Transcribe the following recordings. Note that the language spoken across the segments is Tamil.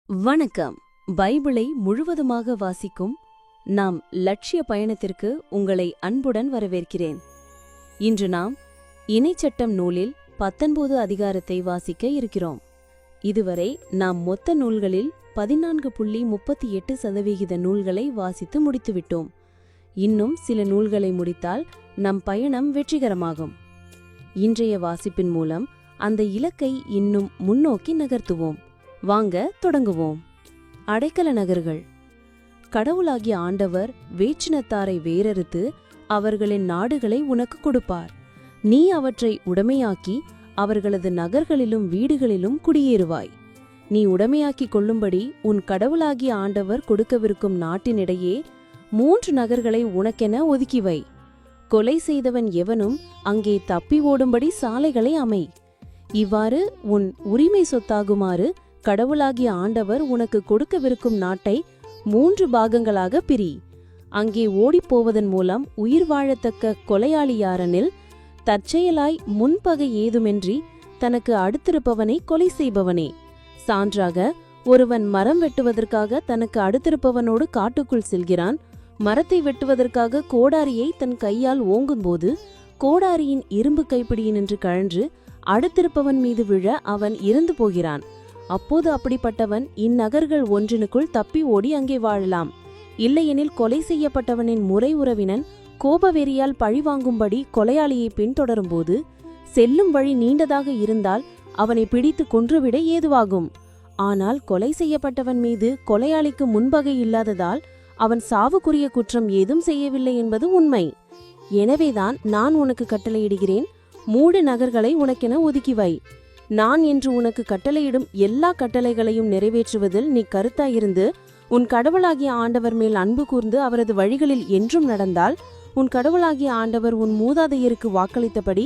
வணக்கம். பைபிளை முழுவதுமாக வாசிக்கும் நாம் லட்சிய பயணத்திற்கு உங்களை அன்புடன் வரவேற்கிறேன். இன்று நாம் இணைச்சட்டம் நூலில் 19 அதிகாரத்தை வாசிக்க இருக்கிறோம். இதுவரை நாம் மொத்த நூல்களில் 14.38% நூல்களை வாசித்து முடித்துவிட்டோம். இன்னும் சில நூல்களை முடித்தால் நம் பயணம் வெற்றிகரமாகும். இன்றைய வாசிப்பின் மூலம் அந்த இலக்கை இன்னும் முன்னோக்கி நகர்த்துவோம். வாங்க தொடங்குவோம். அடைக்கல நகர்கள். கடவுளாகிய ஆண்டவர் வேற்றினத்தாரை வேறறுத்து அவர்களின் நாடுகளை உனக்கு கொடுப்பார். நீ அவற்றை உடைமையாக்கி அவர்களது நகர்களிலும் வீடுகளிலும் குடியேறுவாய். நீ உடைமையாக்கிக் கொள்ளும்படி உன் கடவுளாகிய ஆண்டவர் கொடுக்கவிருக்கும் நாட்டினிடையே 3 நகர்களை உனக்கென ஒதுக்கிவை. கொலை செய்தவன் எவனும் அங்கே தப்பி ஓடும்படி சாலைகளை அமை. இவ்வாறு உன் உரிமை சொத்தாகுமாறு கடவுளாகிய ஆண்டவர் உனக்கு கொடுக்கவிருக்கும் நாட்டை 3 பாகங்களாக பிரி. அங்கே ஓடிப்போவதன் மூலம் உயிர் வாழத்தக்க கொலையாளி யாரெனில், தற்செயலாய் முன்பகை ஏதுமின்றி தனக்கு அடுத்திருப்பவனை கொலை செய்பவனே. சான்றாக, ஒருவன் மரம் வெட்டுவதற்காக தனக்கு அடுத்திருப்பவனோடு காட்டுக்குள் செல்கிறான். மரத்தை வெட்டுவதற்காக கோடாரியை தன் கையால் ஓங்கும்போது கோடாரியின் இரும்பு கைப்பிடியினின்று கழன்று அடுத்திருப்பவன் மீது விழ அவன் இறந்து போகிறான். அப்போது அப்படிப்பட்டவன் இந்நகர்கள் ஒன்றினுக்குள் தப்பி ஓடி அங்கே வாழலாம். இல்லையெனில் கொலை செய்யப்பட்டவனின் முறை உறவினன் கோபவெறியால் பழிவாங்கும்படி கொலையாளியை பின்தொடரும்போது செல்லும் வழி நீண்டதாக இருந்தால் அவனை பிடித்து கொன்றுவிட ஏதுவாகும். ஆனால் கொலை செய்யப்பட்டவன் மீது கொலையாளிக்கு முன்பகை இல்லாததால் அவன் சாவுக்குரிய குற்றம் ஏதும் செய்யவில்லை என்பது உண்மை. எனவேதான் நான் உனக்கு கட்டளையிடுகிறேன், 3 நகர்களை உனக்கென ஒதுக்கிவை. நான் என்று உனக்கு கட்டளையிடும் எல்லா கட்டளைகளையும் நிறைவேற்றுவதில் நீ கருத்தாயிருந்து உன் கடவுளாகிய ஆண்டவர் மேல் அன்பு கூர்ந்து அவரது வழிகளில் என்றும் நடந்தால், உன் கடவுளாகிய ஆண்டவர் உன் மூதாதையருக்கு வாக்களித்தபடி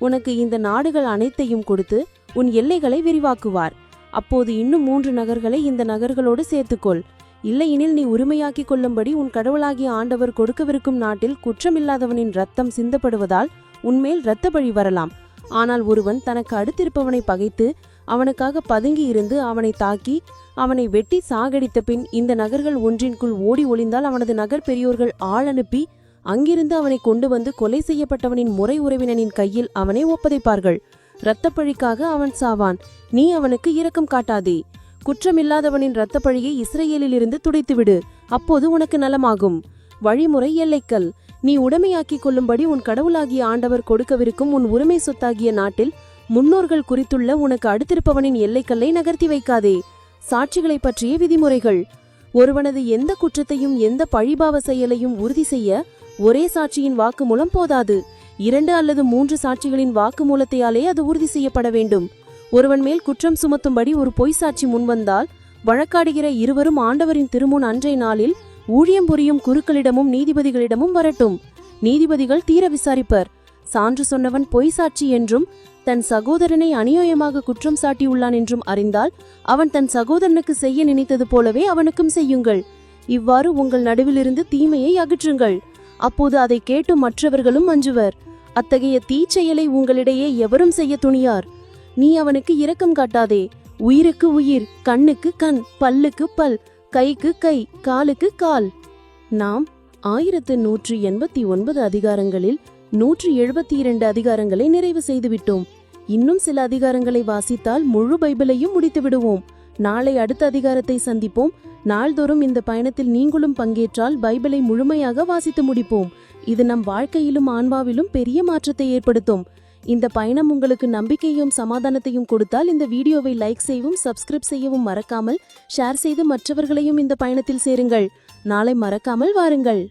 உனக்கு இந்த நாடுகள் அனைத்தையும் கொடுத்து உன் எல்லைகளை விரிவாக்குவார். அப்போது இன்னும் 3 நகர்களை இந்த நகர்களோடு சேர்த்துக்கொள். இல்லையெனில் நீ உரிமையாக்கிக் கொள்ளும்படி உன் கடவுளாகிய ஆண்டவர் கொடுக்கவிருக்கும் நாட்டில் குற்றமில்லாதவனின் இரத்தம் சிந்தப்படுவதால் உன்மேல் இரத்த பழி வரலாம். ஆனால் ஒருவன் தனக்கு அடுத்திருப்பவனை பகைத்து அவனுக்காக பதுங்கி இருந்து அவனை தாக்கி அவனை வெட்டி சாகடித்த பின் இந்த நகர்கள் ஒன்றின்குள் ஓடி ஒளிந்தால் அவனது நகர் பெரியோர்கள் ஆள் அனுப்பி அங்கிருந்து அவனை கொண்டு வந்து கொலை செய்யப்பட்டவனின் முறை உறவினனின் கையில் அவனை ஒப்படைப்பார்கள். இரத்தப்பழிக்காக அவன் சாவான். நீ அவனுக்கு இரக்கம் காட்டாதே. குற்றமில்லாதவனின் இரத்தப்பழியை இஸ்ரேலிலிருந்து துடைத்துவிடு. அப்போது உனக்கு நலமாகும். வழிமுறை எல்லைக்கல். நீ உடைமையாக்கிக் கொள்ளும்படி உன் கடவுளாகிய ஆண்டவர் கொடுக்கவிருக்கும் உன் உரிமை சொத்தாகிய நாட்டில் முன்னோர்கள் குறித்துள்ள உனக்கு அடுத்திருப்பவனின் எல்லைக்கல்லை நகர்த்தி வைக்காதே. சாட்சிகளை பற்றிய விதிமுறைகள். ஒருவனது எந்த குற்றத்தையும் எந்த பழிபாவ செயலையும் உறுதி செய்ய ஒரே சாட்சியின் வாக்குமூலம் போதாது. 2 அல்லது 3 சாட்சிகளின் வாக்குமூலத்தையாலே அது உறுதி செய்யப்பட வேண்டும். ஒருவன் மேல் குற்றம் சுமத்தும்படி ஒரு பொய் சாட்சி முன்வந்தால் வழக்காடுகிற இருவரும் ஆண்டவரின் திருமுன் அன்றைய நாளில் ஊழியம் புரியும் குருக்களிடமும் நீதிபதிகளிடமும் வரட்டும். நீதிபதிகள் தீர விசாரிப்பர். சான்று சொன்னவன் பொய் சாட்சி என்றும் தன் சகோதரனை அநியாயமாக குற்றம் சாட்டியுள்ளான் என்றும் அறிந்தால் அவன் தன் சகோதரனுக்கு செய்ய நினைத்தது போலவே அவனுக்கும் செய்யுங்கள். இவ்வாறு உங்கள் நடுவிலிருந்து தீமையை அகற்றுங்கள். அப்போது அதை கேட்டு மற்றவர்களும் அஞ்சுவர். அத்தகைய தீச்செயலை உங்களிடையே எவரும் செய்ய துணியார். நீ அவனுக்கு இரக்கம் காட்டாதே. உயிருக்கு உயிர், கண்ணுக்கு கண், பல்லுக்கு பல், கைக்கு கை, காலுக்கு கால். நாம் 1189 அதிகாரங்களில் 172 அதிகாரங்களை நிறைவு செய்துவிட்டோம். இன்னும் சில அதிகாரங்களை வாசித்தால் முழு பைபிளையும் முடித்து விடுவோம். நாளை அடுத்த அதிகாரத்தை சந்திப்போம். நாள்தோறும் இந்த பயணத்தில் நீங்களும் பங்கேற்றால் பைபிளை முழுமையாக வாசித்து முடிப்போம். இது நம் வாழ்க்கையிலும் ஆன்மாவிலும் பெரிய மாற்றத்தை ஏற்படுத்தும். இந்த பயணம் உங்களுக்கு நம்பிக்கையும் சமாதானத்தையும் கொடுத்தால் இந்த வீடியோவை லைக் செய்யவும் சப்ஸ்கிரைப் செய்யவும் மறக்காமல் ஷேர் செய்து மற்றவர்களையும் இந்த பயணத்தில் சேருங்கள். நாளை மறக்காமல் வாருங்கள்.